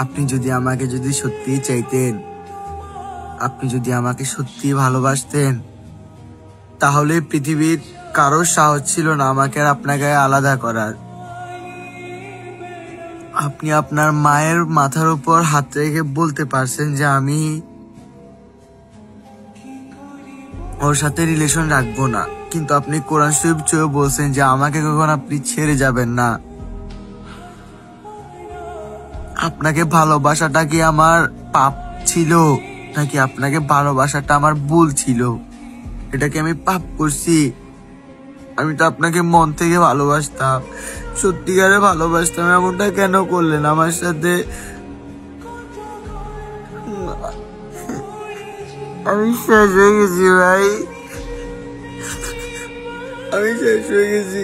আপনি যদি আমাকে সত্যি চাইতেন, আপনি যদি আমাকে সত্যি ভালোবাসতেন, তাহলে পৃথিবীর কারোর সাহস ছিল না আমাকে আর আপনাকে আলাদা করার। আপনি আপনার মায়ের মাথার উপর হাত রেখে বলতে পারছেন যে আমি ওর সাথে রিলেশন রাখবো না, কিন্তু আপনি কোরআন শরীফ ছুঁয়ে বলছেন যে আমাকে কখন আপনি ছেড়ে যাবেন না। আপনাকে ভালোবাসাটা কি আমার পাপ ছিল, নাকি আপনাকে ভালোবাসাটা আমার ভুল ছিল? এটা কি আমি পাপ করছি? আমি তো আপনাকে মন থেকে ভালোবাসতাম, সত্যিকারে ভালোবাসতাম। এমনটা কেন করলেন আমার সাথে? আমি শেষ হয়ে গেছি ভাই, আমি শেষ হয়ে গেছি।